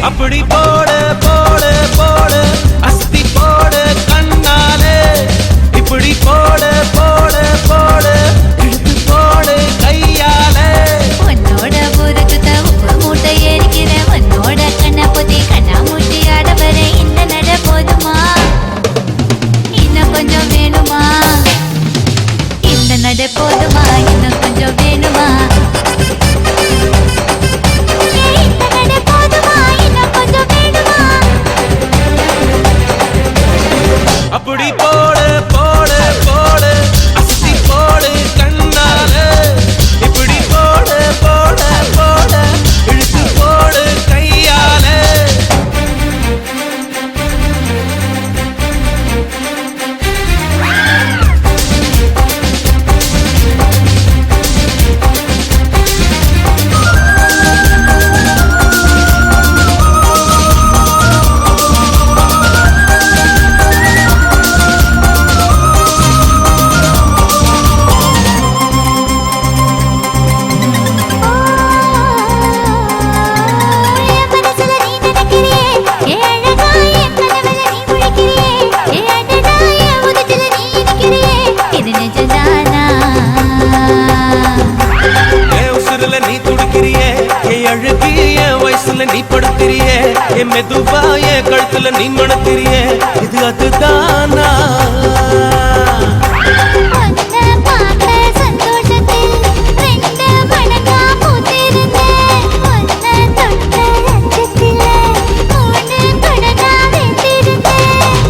அப்படி போடு போடு போடு அஸ்தி போடு கண்ணாலே இப்படி போடு போடு போடு இழுத்து போடு கையாலே உன்னோட ஊருக்கு உப்பு மூட்டை ஏறிக்கிற உன்னோட கண்ண பொத்தி கண்ணா மூட்டி ஆட வர இந்த நட போதுமா இன்னும் கொஞ்சம் வேணுமா இந்த நட போதுமா இன்னும் கொஞ்சம் வேணுமா அப்படி போடு போடு போடு அஸ்தி போடு கண்ணாலே இப்படி போடு போடு போடு இழுத்து போடு கையாலே நீ துடிக்கிறியே அழகு என் வயசுல நீ படுத்திரியே என் மெதுவா என் கழுத்துல நீ மணத்திரியே இது அதுதானா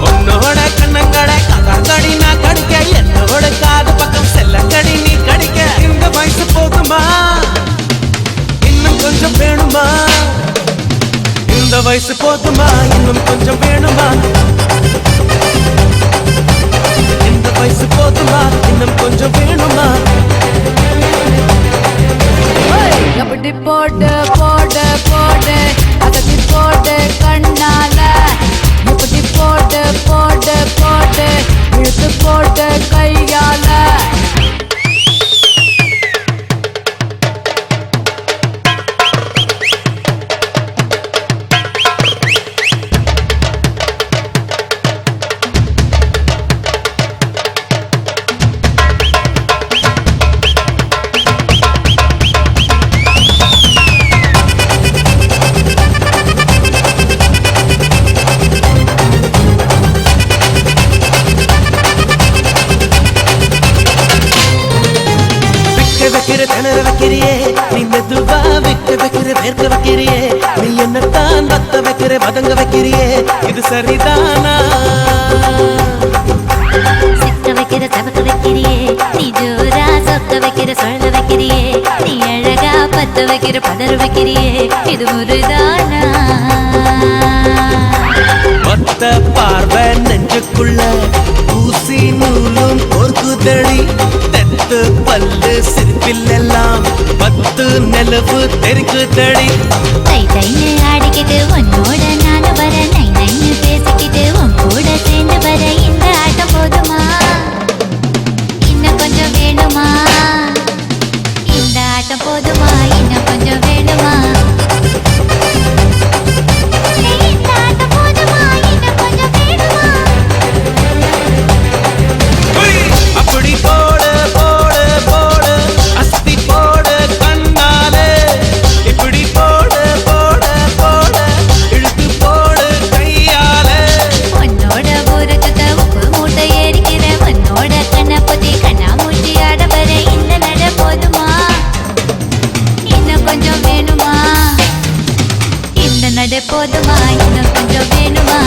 உன்னோட கண்ணங்களை கடி நான் கடிக்க என்னோட காது பக்கம் செல்லங்கடி நீ கடிக்க இந்த வயசு போதுமா கொஞ்சம் வேணுமா இந்த வயசு போதுமா இன்னும் கொஞ்சம் வேணுமா இந்த வயசு போதுமா இன்னும் கொஞ்சம் வேணுமா அப்படி போடு போடு போடு அகத்தி போடு கண்ணால இப்படி போடு போடு போடு இழுத்து போடு கையால திணற வைக்கிறியே நீ மெதுவா விட்டு வைக்கிற வேர்க்க வைக்கிறியே நீ என்னத்தான் வத்த வைக்கிற வதங்க வைக்கிறியே இது சரிதானா சிக்க வைக்கிற தவக்க வைக்கிறியே நீ ஜோரா சொக்க வைக்கிற சொல்ல வைக்கிறியே நீ அழகா பத்த வைக்கிற பதற வைக்கிறியே இது முருதானா மொத்த பார்வை நெஞ்சுக்குள்ள ஊசி நூலும் பொறுக்குதடி தெத்து பல்லு சிரிப்பிலெல்லாம் பத்து நிலவு தெரிக்குதடி தை தைன்னு ஆடிக்கிட்டு உன்னோட நானு வர நை நைன்னு பேசிக்கிட்டு உன் கூட சேர்ந்து வர இந்த ஆட்டம் போதுமா இன்னும் கொஞ்சம் வேணுமா இந்த ஆட்டம் போதுமா இன்னும் கொஞ்சம் வேணுமா அப்படி போடு போடு போடு அஸ்தி போடு கண்ணாலே இப்படி போடு போடு போடு இழுத்து போடு கையாலே உன்னோட ஊருக்கு உப்பு மூட்டை ஏறிக்கிற உன்னோட கண்ண பொத்தி கண்ணா மூட்டி ஆட வர இந்த நட போதுமா இன்னும் கொஞ்சம் வேணுமா இந்த நட போதுமா இன்னும் கொஞ்சம் வேணுமா